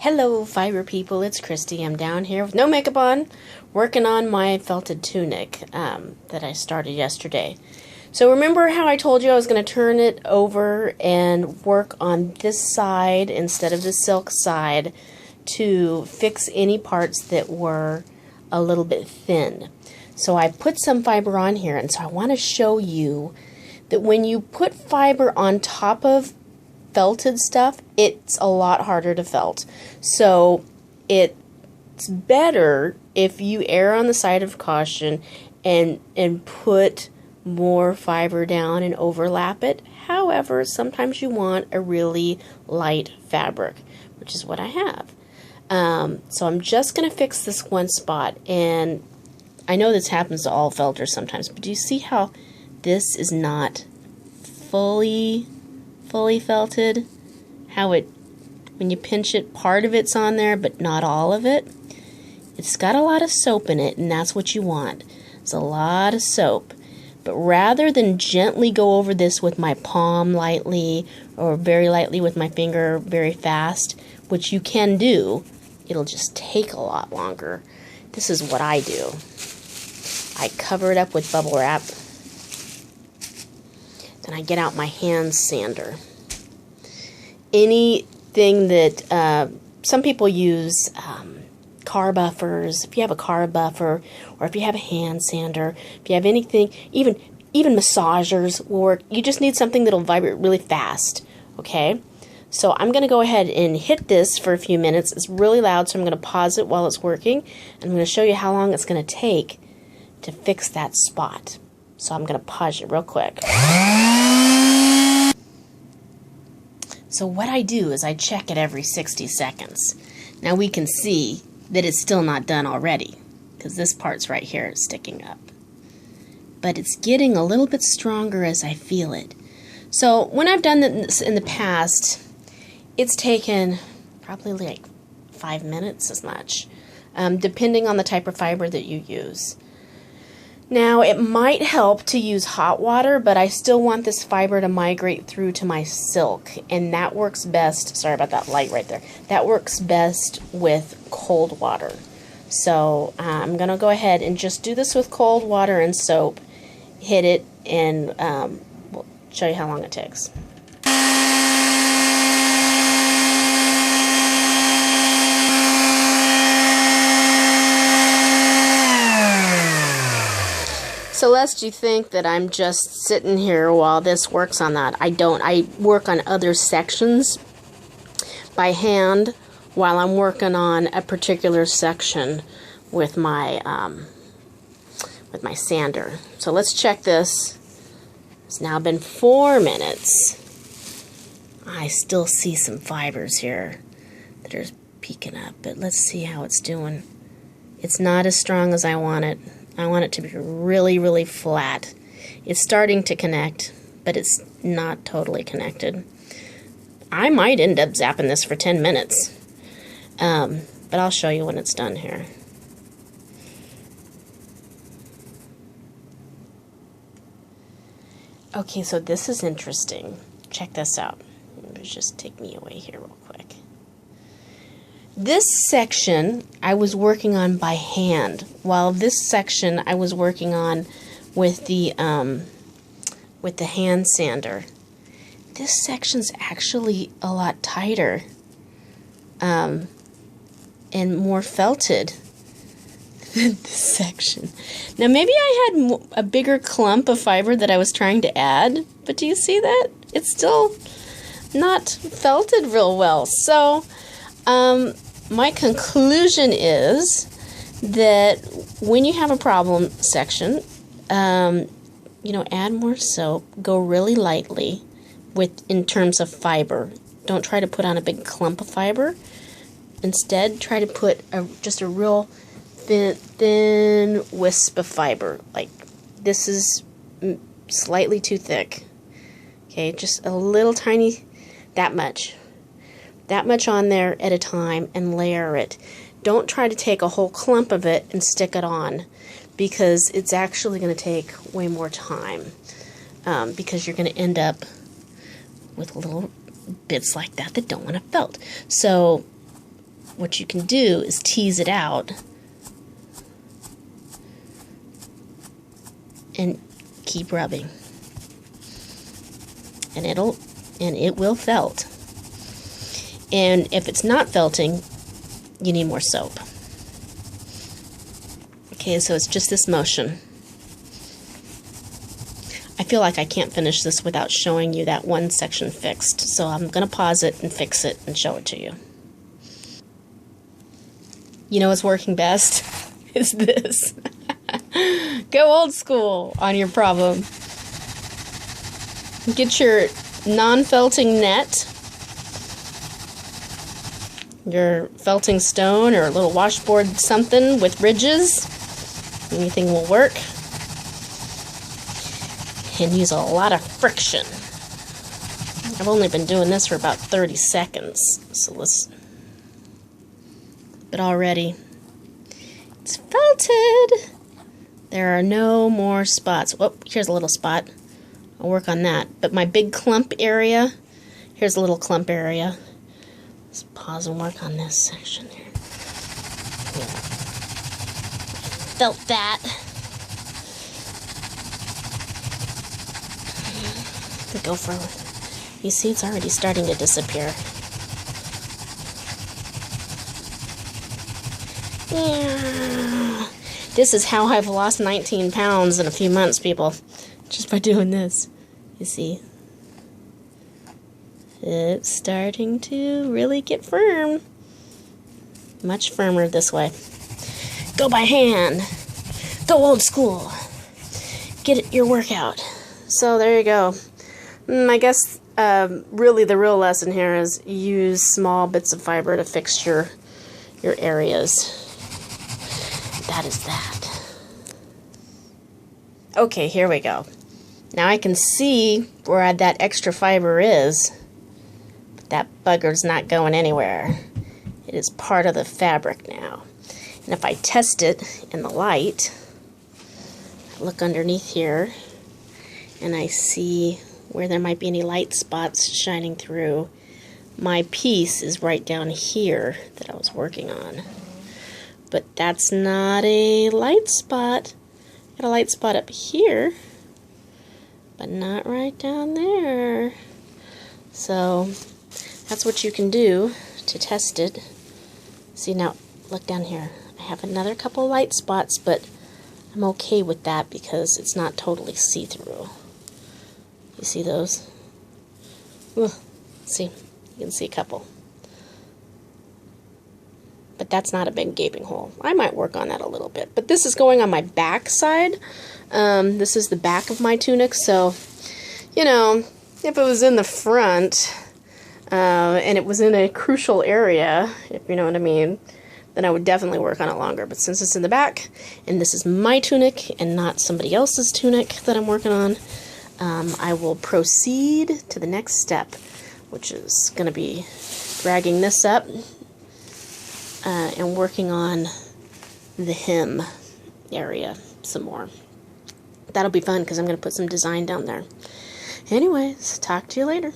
Hello fiber people, it's Christy. I'm down here with no makeup on, working on my felted tunic that I started yesterday. So remember how I told you I was going to turn it over and work on this side instead of the silk side to fix any parts that were a little bit thin. So I put some fiber on here, and so I want to show you that when you put fiber on top of felted stuff, it's a lot harder to felt. So it's better if you err on the side of caution and put more fiber down and overlap it. However, sometimes you want a really light fabric, which is what I have. So I'm just going to fix this one spot, and I know this happens to all felters sometimes, but do you see how this is not fully felted? How it, when you pinch it, part of it's on there, but not all of it. It's got a lot of soap in it, and that's what you want. It's a lot of soap. But rather than gently go over this with my palm lightly, or very lightly with my finger very fast, which you can do, it'll just take a lot longer. This is what I do. I cover it up with bubble wrap. Then I get out my hand sander. Anything that some people use, car buffers. If you have a car buffer, or if you have a hand sander, if you have anything, even massagers will work. You just need something that'll vibrate really fast. Okay, so I'm going to go ahead and hit this for a few minutes. It's really loud, so I'm going to pause it while it's working, and I'm going to show you how long it's going to take to fix that spot. So I'm going to pause it real quick. So what I do is I check it every 60 seconds. Now we can see that it's still not done already, because this part's right here is sticking up. But it's getting a little bit stronger as I feel it. So when I've done this in the past, it's taken probably like 5 minutes as much, depending on the type of fiber that you use. Now, it might help to use hot water, but I still want this fiber to migrate through to my silk, and that works best, sorry about that light right there, that works best with cold water. So I'm going to go ahead and just do this with cold water and soap, hit it, and we'll show you how long it takes. So lest you think that I'm just sitting here while this works on that, I don't. I work on other sections by hand while I'm working on a particular section with my sander. So let's check this. It's now been 4 minutes. I still see some fibers here that are peeking up, but let's see how it's doing. It's not as strong as I want it. I want it to be really, really flat. It's starting to connect, but it's not totally connected. I might end up zapping this for 10 minutes, but I'll show you when it's done here. Okay, so this is interesting. Check this out. Just take me away here real quick. This section I was working on by hand, while this section I was working on with the hand sander. This section's actually a lot tighter and more felted than this section. Now maybe I had a bigger clump of fiber that I was trying to add, but do you see that? It's still not felted real well. So my conclusion is that when you have a problem section, add more soap, go really lightly in terms of fiber. Don't try to put on a big clump of fiber. Instead, try to put just a real thin wisp of fiber. Like this is slightly too thick. Okay, just a little tiny, that much on there at a time, and layer it. Don't try to take a whole clump of it and stick it on, because it's actually going to take way more time, because you're going to end up with little bits like that that don't want to felt. So what you can do is tease it out and keep rubbing. And it will felt. And if it's not felting, you need more soap. Okay, so it's just this motion. I feel like I can't finish this without showing you that one section fixed, so I'm going to pause it and fix it and show it to you. You know what's working best? Is this. Go old school on your problem. Get your non-felting net, your felting stone or a little washboard something with ridges. Anything will work. And use a lot of friction. I've only been doing this for about 30 seconds, so let's... But already, it's felted. There are no more spots. Oh, here's a little spot. I'll work on that. But my big clump area, here's a little clump area. Let's pause and work on this section here. Yeah. Felt that. Go for it. You see, it's already starting to disappear. Yeah. This is how I've lost 19 pounds in a few months, people. Just by doing this. You see? It's starting to really get firm. Much firmer this way. Go by hand. Go old school. Get your workout. So there you go. I guess really the real lesson here is use small bits of fiber to fix your areas. That is that. Okay, here we go. Now I can see where that extra fiber is, but that bugger's not going anywhere. It is part of the fabric now. And if I test it in the light, I look underneath here and I see where there might be any light spots shining through. My piece is right down here that I was working on. But that's not a light spot. Got a light spot up here, but not right down there. So that's what you can do to test it. See, now look down here. I have another couple light spots, but I'm okay with that because it's not totally see-through. You see those? Ooh, see, you can see a couple. But that's not a big gaping hole. I might work on that a little bit. But this is going on my back side. This is the back of my tunic, so, you know, if it was in the front, and it was in a crucial area, if you know what I mean, then I would definitely work on it longer. But since it's in the back, and this is my tunic and not somebody else's tunic that I'm working on, I will proceed to the next step, which is going to be dragging this up and working on the hem area some more. That'll be fun because I'm going to put some design down there. Anyways, talk to you later.